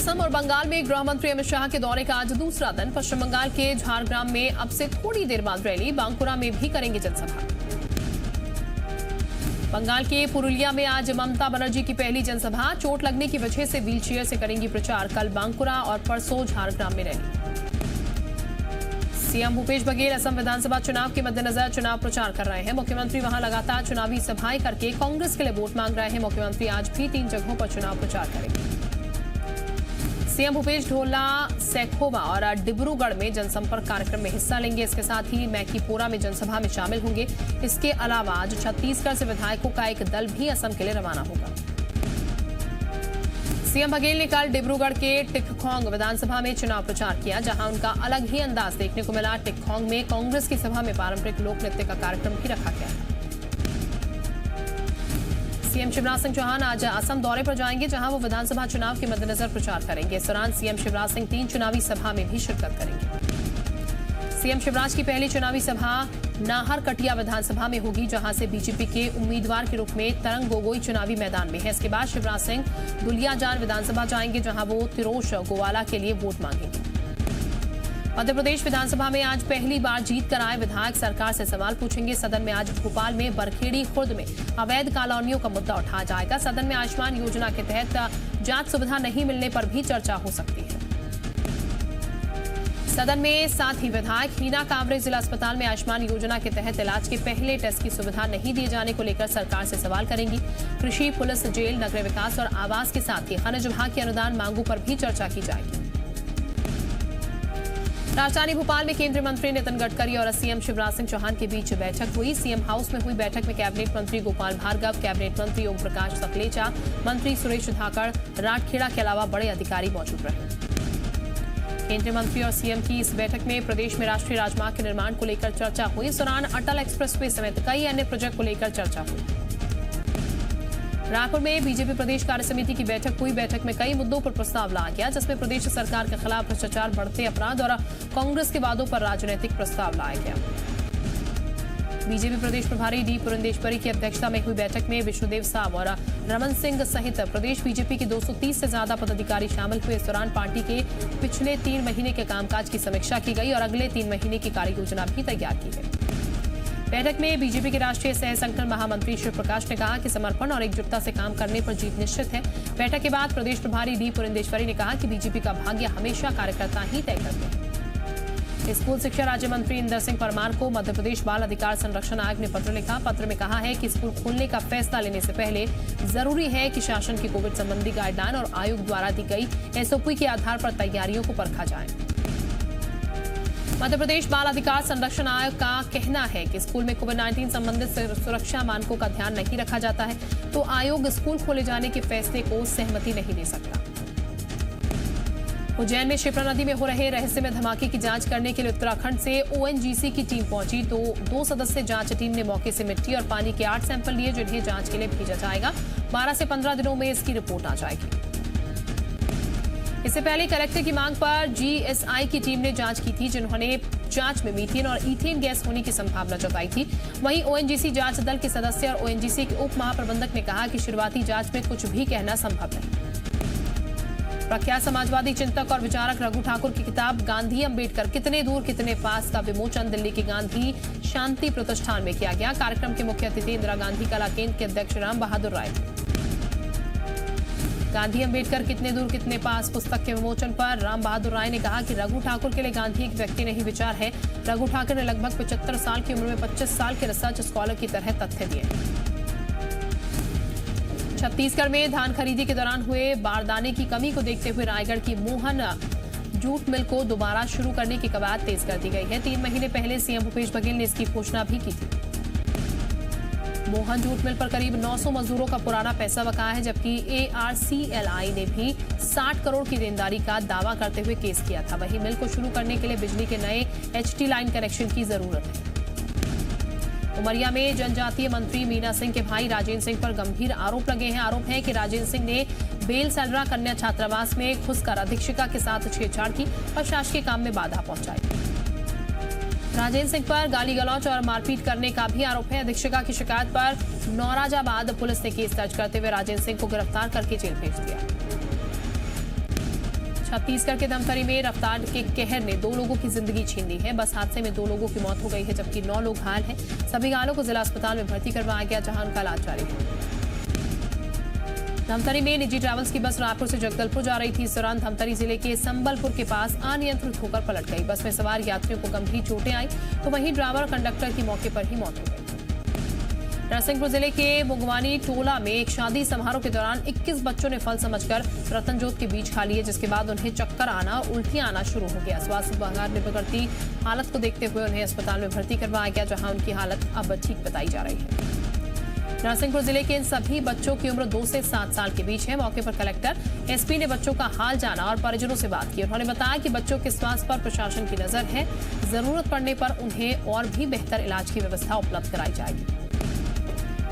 असम और बंगाल में गृह मंत्री अमित शाह के दौरे का आज दूसरा दिन। पश्चिम बंगाल के झारग्राम में अब से थोड़ी देर बाद रैली, बांकुरा में भी करेंगे जनसभा। बंगाल के पुरुलिया में आज ममता बनर्जी की पहली जनसभा। चोट लगने की वजह से व्हीलचेयर से करेंगी प्रचार। कल बांकुरा और परसों झारग्राम में रैली। सीएम भूपेश बघेल असम विधानसभा चुनाव के मद्देनजर चुनाव प्रचार कर रहे हैं। मुख्यमंत्री वहां लगातार चुनावी सभाएं करके कांग्रेस के लिए वोट मांग रहे हैं। मुख्यमंत्री आज भी 3 जगहों पर चुनाव प्रचार करेंगे। सीएम भूपेश ढोला, सैखोवा और डिब्रूगढ़ में जनसंपर्क कार्यक्रम में हिस्सा लेंगे। इसके साथ ही मैकीपोरा में जनसभा में शामिल होंगे। इसके अलावा आज छत्तीसगढ़ से विधायकों का एक दल भी असम के लिए रवाना होगा। सीएम बघेल ने कल डिब्रूगढ़ के टिकखोंग विधानसभा में चुनाव प्रचार किया, जहां उनका अलग ही अंदाज देखने को मिला। टिकखोंग में कांग्रेस की सभा में पारंपरिक लोक नृत्य का कार्यक्रम भी रखा गया। सीएम शिवराज सिंह चौहान आज असम दौरे पर जाएंगे, जहां वो विधानसभा चुनाव के मद्देनजर प्रचार करेंगे। इस दौरान सीएम शिवराज सिंह 3 चुनावी सभा में भी शिरकत करेंगे। सीएम शिवराज की पहली चुनावी सभा नाहरकटिया विधानसभा में होगी, जहां से बीजेपी के उम्मीदवार के रूप में तरंग गोगोई चुनावी मैदान में है। इसके बाद शिवराज सिंह दुलियाजान विधानसभा जाएंगे, जहां वो तिरोश गोवाला के लिए वोट मांगेंगे। मध्य प्रदेश विधानसभा में आज पहली बार जीत कर आए विधायक सरकार से सवाल पूछेंगे। सदन में आज भोपाल में बरखेड़ी खुर्द में अवैध कॉलोनियों का मुद्दा उठाया जाएगा। सदन में आयुष्मान योजना के तहत जांच सुविधा नहीं मिलने पर भी चर्चा हो सकती है। सदन में साथ ही विधायक हीना कांवरे जिला अस्पताल में आयुष्मान योजना के तहत इलाज के पहले टेस्ट की सुविधा नहीं दिए जाने को लेकर सरकार से सवाल करेंगी। कृषि, पुलिस, जेल, नगर विकास और आवास के साथ ही खनिज विभाग की अनुदान मांगों पर भी चर्चा की जाएगी। राजधानी भोपाल में केंद्रीय मंत्री नितिन गडकरी और सीएम शिवराज सिंह चौहान के बीच बैठक हुई। सीएम हाउस में हुई बैठक में कैबिनेट मंत्री गोपाल भार्गव, कैबिनेट मंत्री ओम प्रकाश सकलेचा, मंत्री सुरेश धाकड़, राठखेड़ा के अलावा बड़े अधिकारी मौजूद रहे। केंद्रीय मंत्री और सीएम की इस बैठक में प्रदेश में राष्ट्रीय राजमार्ग के निर्माण को लेकर चर्चा हुई। इस दौरान अटल एक्सप्रेसवे समेत कई अन्य प्रोजेक्ट को लेकर चर्चा हुई। रायपुर में बीजेपी प्रदेश कार्य समिति की बैठक हुई। बैठक में कई मुद्दों पर प्रस्ताव लाया गया, जिसमें प्रदेश सरकार के खिलाफ भ्रष्टाचार, बढ़ते अपराध और कांग्रेस के वादों पर राजनीतिक प्रस्ताव लाया गया। बीजेपी प्रदेश प्रभारी डी पुरंदेश्वरी की अध्यक्षता में हुई बैठक में विष्णुदेव साव और रमन सिंह सहित प्रदेश बीजेपी के 230 से ज्यादा पदाधिकारी शामिल हुए। इस दौरान पार्टी के पिछले 3 महीने के कामकाज की समीक्षा की गई और अगले 3 महीने की कार्य योजना भी तैयार की गई। बैठक में बीजेपी के राष्ट्रीय सह संगठन महामंत्री शिव प्रकाश ने कहा कि समर्पण और एकजुटता से काम करने पर जीत निश्चित है। बैठक के बाद प्रदेश प्रभारी डी पुरंदेश्वरी ने कहा कि बीजेपी का भाग्य हमेशा कार्यकर्ता ही तय करते हैं। स्कूल शिक्षा राज्य मंत्री इंदर सिंह परमार को मध्य प्रदेश बाल अधिकार संरक्षण आयोग ने पत्र लिखा। पत्र में कहा है कि स्कूल खोलने का फैसला लेने से पहले जरूरी है कि शासन की कोविड संबंधी गाइडलाइन और आयोग द्वारा दी गई एसओपी के आधार पर तैयारियों को परखा जाए। मध्य प्रदेश बाल अधिकार संरक्षण आयोग का कहना है कि स्कूल में कोविड-19 संबंधित सुरक्षा मानकों का ध्यान नहीं रखा जाता है, तो आयोग स्कूल खोले जाने के फैसले को सहमति नहीं दे सकता। उज्जैन में शिप्रा नदी में हो रहे रहस्यमय धमाके की जांच करने के लिए उत्तराखंड से ओएनजीसी की टीम पहुंची। तो 2 सदस्यीय जांच टीम ने मौके से मिट्टी और पानी के 8 सैंपल लिए, जिन्हें जांच के लिए भेजा जाएगा। 12 से 15 दिनों में इसकी रिपोर्ट आ जाएगी। इससे पहले कलेक्टर की मांग पर जीएसआई की टीम ने जांच की थी, जिन्होंने जांच में मीथेन और इथेन गैस होने की संभावना जताई थी। वहीं ओएनजीसी जांच दल के सदस्य और ओएनजीसी के उप महाप्रबंधक ने कहा कि शुरुआती जांच में कुछ भी कहना संभव नहीं। प्रख्यात समाजवादी चिंतक और विचारक रघु ठाकुर की किताब गांधी अंबेडकर कितने दूर कितने पास का विमोचन दिल्ली के गांधी शांति प्रतिष्ठान में किया गया। कार्यक्रम के मुख्य अतिथि इंदिरा गांधी कला केंद्र के अध्यक्ष राम बहादुर राय। गांधी अंबेडकर कितने दूर कितने पास पुस्तक के विमोचन पर राम बहादुर राय ने कहा कि रघु ठाकुर के लिए गांधी एक व्यक्ति नहीं, विचार है। रघु ठाकुर ने लगभग 75 साल की उम्र में 25 साल के रिसर्च स्कॉलर की तरह तथ्य दिए। छत्तीसगढ़ में धान खरीदी के दौरान हुए बारदाने की कमी को देखते हुए रायगढ़ की मोहन जूट मिल को दोबारा शुरू करने की कवायद तेज कर दी गई है। 3 महीने पहले सीएम भूपेश बघेल ने इसकी घोषणा भी की थी। मोहन जूट मिल पर करीब 900 मजदूरों का पुराना पैसा बकाया है, जबकि एआरसीएलआई ने भी 60 करोड़ की देनदारी का दावा करते हुए केस किया था। वहीं मिल को शुरू करने के लिए बिजली के नए एचटी लाइन कनेक्शन की जरूरत है। उमरिया में जनजातीय मंत्री मीना सिंह के भाई राजेंद्र सिंह पर गंभीर आरोप लगे हैं। आरोप है कि राजेंद्र सिंह ने बेल सलरा कन्या छात्रावास में घुसकर अधीक्षिका के साथ छेड़छाड़ की और शासकीय काम में बाधा पहुंचाई। राजेंद्र सिंह पर गाली गलौच और मारपीट करने का भी आरोप है। अधीक्षिका की शिकायत पर नौराजाबाद पुलिस ने केस दर्ज करते हुए राजेंद्र सिंह को गिरफ्तार करके जेल भेज दिया। छत्तीसगढ़ के धमतरी में रफ्तार के कहर ने 2 लोगों की जिंदगी छीन ली है। बस हादसे में 2 लोगों की मौत हो गई है, जबकि 9 लोग घायल हैं। सभी घायलों को जिला अस्पताल में भर्ती करवाया गया, जहां उनका इलाज जारी है। धमतरी में निजी ट्रैवल्स की बस रायपुर से जगदलपुर जा रही थी। इस दौरान धमतरी जिले के संबलपुर के पास अनियंत्रित होकर पलट गई। बस में सवार यात्रियों को गंभीर चोटें आई, तो वहीं ड्राइवर और कंडक्टर की मौके पर ही मौत हो गई। नरसिंहपुर जिले के मुगवानी टोला में एक शादी समारोह के दौरान 21 बच्चों ने फल समझकर रतनजोत के बीज खा लिए, जिसके बाद उन्हें चक्कर आना और उल्टियां आना शुरू हो गया। स्वास्थ्य विभाग ने बिगड़ती हालत को देखते हुए उन्हें अस्पताल में भर्ती करवाया गया, जहां उनकी हालत अब ठीक बताई जा रही है। नरसिंहपुर जिले के इन सभी बच्चों की उम्र 2 से 7 साल के बीच है। मौके पर कलेक्टर, एसपी ने बच्चों का हाल जाना और परिजनों से बात की। उन्होंने बताया कि बच्चों के स्वास्थ्य पर प्रशासन की नजर है, जरूरत पड़ने पर उन्हें और भी बेहतर इलाज की व्यवस्था उपलब्ध कराई जाएगी।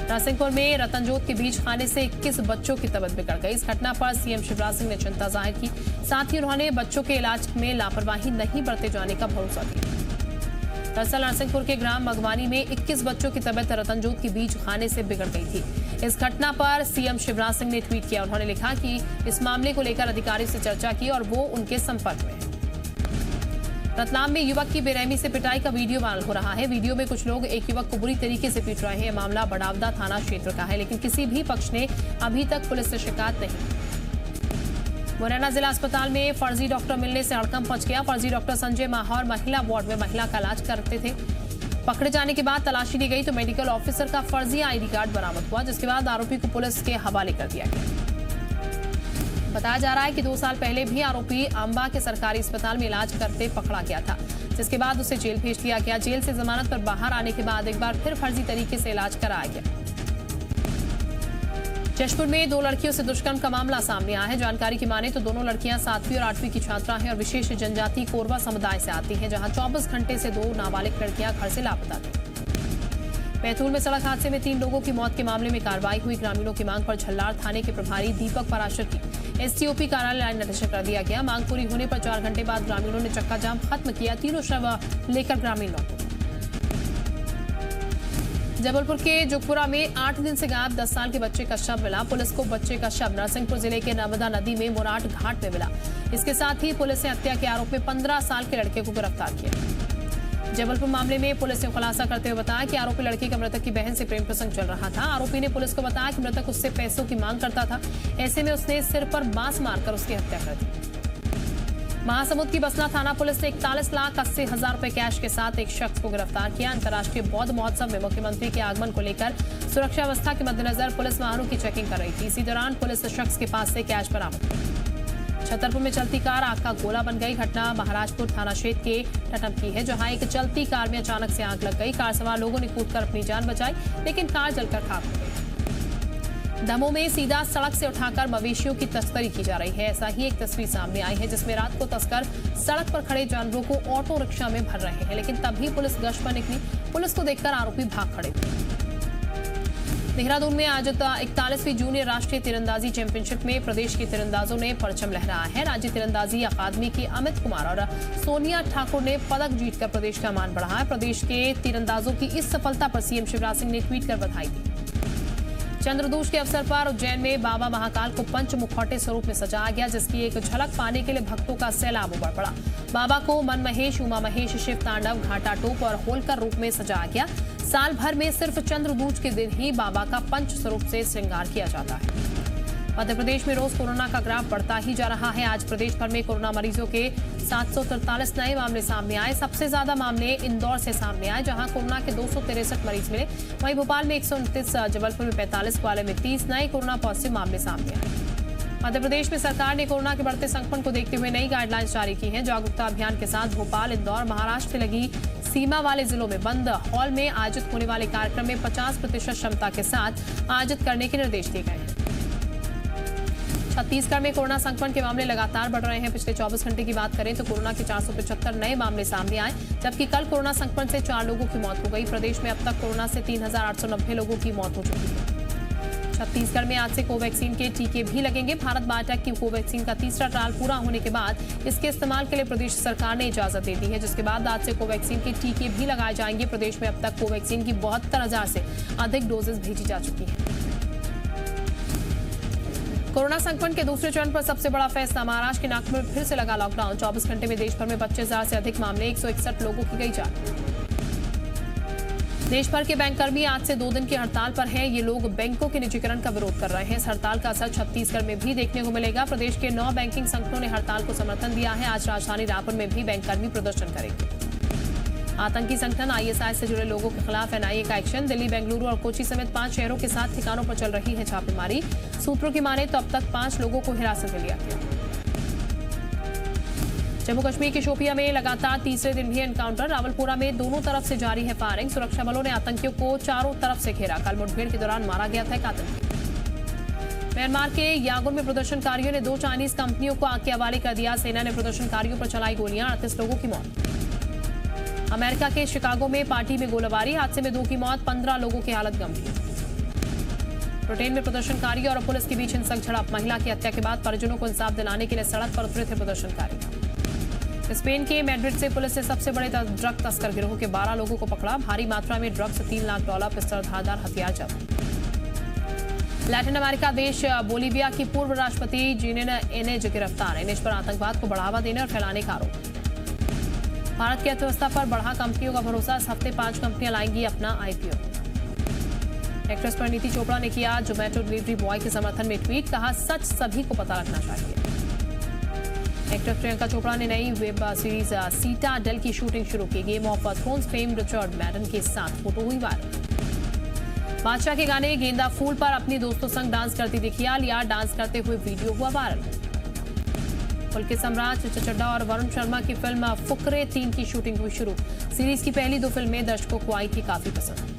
नरसिंहपुर में रतनजोत के बीज खाने से 21 बच्चों की तबीयत बिगड़ गई। इस घटना पर सीएम शिवराज सिंह ने चिंता जाहिर की। साथ ही उन्होंने बच्चों के इलाज में लापरवाही नहीं बरते जाने का भरोसा दिया। दरअसल नरसिंहपुर के ग्राम मगवानी में 21 बच्चों की तबीयत रतनजोत की बीज खाने से बिगड़ गई थी। इस घटना पर सीएम शिवराज सिंह ने ट्वीट किया। उन्होंने लिखा कि इस मामले को लेकर अधिकारियों से चर्चा की और वो उनके संपर्क में है। रतलाम में युवक की बेरहमी से पिटाई का वीडियो वायरल हो रहा है। वीडियो में कुछ लोग एक युवक को बुरी तरीके से पीट रहे हैं। मामला बड़ावदा थाना क्षेत्र का है, लेकिन किसी भी पक्ष ने अभी तक पुलिस से शिकायत नहीं। मुरैना जिला अस्पताल में फर्जी डॉक्टर मिलने से हड़कंप मच गया। फर्जी डॉक्टर संजय माहौर महिला वार्ड में महिला का इलाज करते थे। पकड़े जाने के बाद तलाशी ली गई तो मेडिकल ऑफिसर का फर्जी आईडी कार्ड बरामद हुआ, जिसके बाद आरोपी को पुलिस के हवाले कर दिया गया। बताया जा रहा है कि 2 साल पहले भी आरोपी अंबा के सरकारी अस्पताल में इलाज करते पकड़ा गया था, जिसके बाद उसे जेल भेज दिया गया। जेल से जमानत पर बाहर आने के बाद एक बार फिर फर्जी तरीके से इलाज कराया गया। जशपुर में 2 लड़कियों से दुष्कर्म का मामला सामने आया है। जानकारी की माने तो दोनों लड़कियां 7वीं और 8वीं की छात्रा हैं और विशेष जनजाति कोरवा समुदाय से आती हैं, जहां 24 घंटे से 2 नाबालिग लड़कियां घर से लापता थी। बैतूल में सड़क हादसे में 3 लोगों की मौत के मामले में कार्रवाई हुई। ग्रामीणों की मांग पर झल्लार थाने के प्रभारी दीपक पराशर की एसटीओपी कार्यालय निरीक्षण कर दिया गया। मांग पूरी होने पर 4 घंटे बाद ग्रामीणों ने चक्का जाम खत्म किया। तीनों शव लेकर ग्रामीण लौटे। जबलपुर के जुगपुरा में 8 दिन से गायब 10 साल के बच्चे का शव मिला। पुलिस को बच्चे का शव नरसिंहपुर जिले के नर्मदा नदी में मुराट घाट में मिला। इसके साथ ही पुलिस ने हत्या के आरोप में 15 साल के लड़के को गिरफ्तार किया। जबलपुर मामले में पुलिस ने खुलासा करते हुए बताया कि आरोपी लड़की का मृतक की बहन से प्रेम प्रसंग चल रहा था। आरोपी ने पुलिस को बताया कि मृतक उससे पैसों की मांग करता था। ऐसे में उसने सिर पर बांस मारकर उसकी हत्या कर दी। महासमुंद की बसना थाना पुलिस ने 41,80,000 रुपए कैश के साथ एक शख्स को गिरफ्तार किया। अंतर्राष्ट्रीय बौद्ध महोत्सव में मुख्यमंत्री के आगमन को लेकर सुरक्षा व्यवस्था के मद्देनजर पुलिस वाहनों की चेकिंग कर रही थी। इसी दौरान पुलिस शख्स के पास से कैश बरामद। छतरपुर में चलती कार आग का गोला बन गई। घटना महाराजपुर थाना क्षेत्र के टटम की है, जहां एक चलती कार में अचानक से आग लग गई। कार सवार लोगों ने कूदकर अपनी जान बचाई, लेकिन कार जलकर खाक हो गई। दमोह में सीधा सड़क से उठाकर मवेशियों की तस्करी की जा रही है। ऐसा ही एक तस्वीर सामने आई है, जिसमें रात को तस्कर सड़क पर खड़े जानवरों को ऑटो रिक्शा में भर रहे हैं, लेकिन तभी पुलिस गश्त पर निकली। पुलिस को देखकर आरोपी भाग खड़े थे। देहरादून में आयोजित 41वीं जूनियर राष्ट्रीय तीरंदाजी चैंपियनशिप में प्रदेश के तीरंदाजों ने परचम लहराया है। राज्य तीरंदाजी अकादमी के अमित कुमार और सोनिया ठाकुर ने पदक जीतकर प्रदेश का मान बढ़ाया। प्रदेश के तीरंदाजों की इस सफलता पर सीएम शिवराज सिंह ने ट्वीट कर बधाई दी। चंद्रदूज के अवसर पर उज्जैन में बाबा महाकाल को पंच मुखौटे स्वरूप में सजाया गया, जिसकी एक झलक पाने के लिए भक्तों का सैलाब उमड़ पड़ा। बाबा को मन महेश, उमा महेश, शिव तांडव, घाटा टोप और होलकर रूप में सजाया गया। साल भर में सिर्फ चंद्रदूज के दिन ही बाबा का पंच स्वरूप से श्रृंगार किया जाता है। मध्य प्रदेश में रोज कोरोना का ग्राफ बढ़ता ही जा रहा है। आज प्रदेश भर में कोरोना मरीजों के 743 नए मामले सामने आए। सबसे ज्यादा मामले इंदौर से सामने आए, जहां कोरोना के 263 मरीज मिले। वहीं भोपाल में 129, जबलपुर में 45, ग्वालियर में 30 नए कोरोना पॉजिटिव मामले सामने आए। मध्य प्रदेश में सरकार ने कोरोना के बढ़ते संक्रमण को देखते हुए नई गाइडलाइंस जारी की हैं। जागरूकता अभियान के साथ भोपाल, इंदौर, महाराष्ट्र से लगी सीमा वाले जिलों में बंद हॉल में आयोजित होने वाले कार्यक्रम में 50% क्षमता के साथ आयोजित करने के निर्देश दिए गए हैं। छत्तीसगढ़ में कोरोना संक्रमण के मामले लगातार बढ़ रहे हैं। पिछले 24 घंटे की बात करें तो कोरोना के 475 नए मामले सामने आए, जबकि कल कोरोना संक्रमण से 4 लोगों की मौत हो गई। प्रदेश में अब तक कोरोना से 3,890 लोगों की मौत हो चुकी है। छत्तीसगढ़ में आज से कोवैक्सीन के टीके भी लगेंगे। भारत बायोटेक की कोवैक्सीन का तीसरा ट्रायल पूरा होने के बाद इसके इस्तेमाल के लिए प्रदेश सरकार ने इजाजत दे दी है, जिसके बाद आज से कोवैक्सीन के टीके भी लगाए जाएंगे। प्रदेश में अब तक कोवैक्सीन की 72,000 से अधिक डोजेस भेजी जा चुकी है। कोरोना संक्रमण के दूसरे चरण पर सबसे बड़ा फैसला। महाराष्ट्र के नागपुर में फिर से लगा लॉकडाउन। 24 घंटे में देश भर में 25,000 से अधिक मामले, 161 लोगों की गई जान। देश भर के बैंककर्मी आज से 2 दिन की हड़ताल पर हैं। ये लोग बैंकों के निजीकरण का विरोध कर रहे हैं। इस हड़ताल का असर छत्तीसगढ़ में भी देखने को मिलेगा। प्रदेश के 9 बैंकिंग संगठनों ने हड़ताल को समर्थन दिया है। आज राजधानी रायपुर में भी बैंककर्मी प्रदर्शन करेंगे। आतंकी संगठन आईएसआई से जुड़े लोगों के खिलाफ एनआईए का एक्शन। दिल्ली, बेंगलुरु और कोची समेत 5 शहरों के 7 ठिकानों पर चल रही है छापेमारी। सूत्रों की माने तो अब तक 5 लोगों को हिरासत में लिया गया। जम्मू कश्मीर के शोपियां में लगातार तीसरे दिन भी एनकाउंटर। रावलपुरा में दोनों तरफ से जारी है फायरिंग। सुरक्षा बलों ने आतंकियों को चारों तरफ से घेरा। कल मुठभेड़ के दौरान मारा गया था एक आतंकी। म्यांमार के यांगून में प्रदर्शनकारियों ने 2 चाइनीज कंपनियों को आग के हवाले कर दिया। सेना ने प्रदर्शनकारियों पर चलाई गोलियां, 38 लोगों की मौत। अमेरिका के शिकागो में पार्टी में गोलीबारी, हादसे में 2 की मौत, 15 लोगों की हालत गंभीर। ब्रिटेन में प्रदर्शनकारियों और पुलिस के बीच हिंसक झड़प। महिला की हत्या के बाद परिजनों को इंसाफ दिलाने के लिए सड़क पर उतरे थे प्रदर्शनकारी। स्पेन के मैड्रिड से पुलिस ने सबसे बड़े ड्रग तस्कर गिरोह के 12 लोगों को पकड़ा। भारी मात्रा में ड्रग्स, $3 लाख, पिस्टल, धारदार हथियार जब्त। लैटिन अमेरिका देश बोलीविया की पूर्व राष्ट्रपति जीनेन एनेज गिरफ्तार। एनेज पर आतंकवाद को बढ़ावा देने और फैलाने का आरोप। भारत की अर्थव्यवस्था पर बढ़ा कंपनियों का भरोसा। इस हफ्ते 5 कंपनियां लाएंगी अपना आईपीओ। एक्ट्रेस परिणीति चोपड़ा ने किया जोमेटो डिलीवरी बॉय के समर्थन में ट्वीट। कहा, सच सभी को पता लगना चाहिए। एक्ट्रेस प्रियंका चोपड़ा ने नई वेब सीरीज सीटाडेल की शूटिंग शुरू की। Game of thrones fame Richard मैडन के साथ फोटो हुई वायरल। बादशाह के गाने गेंदा फूल पर अपनी दोस्तों संग डांस करती दिखी आलिया। डांस करते हुए वीडियो हुआ वायरल। पुलकित सम्राट चड्ढा और वरुण शर्मा की फिल्म फुकरे 3 की शूटिंग हुई शुरू। सीरीज की पहली 2 फिल्में दर्शकों को आई थी काफी पसंद।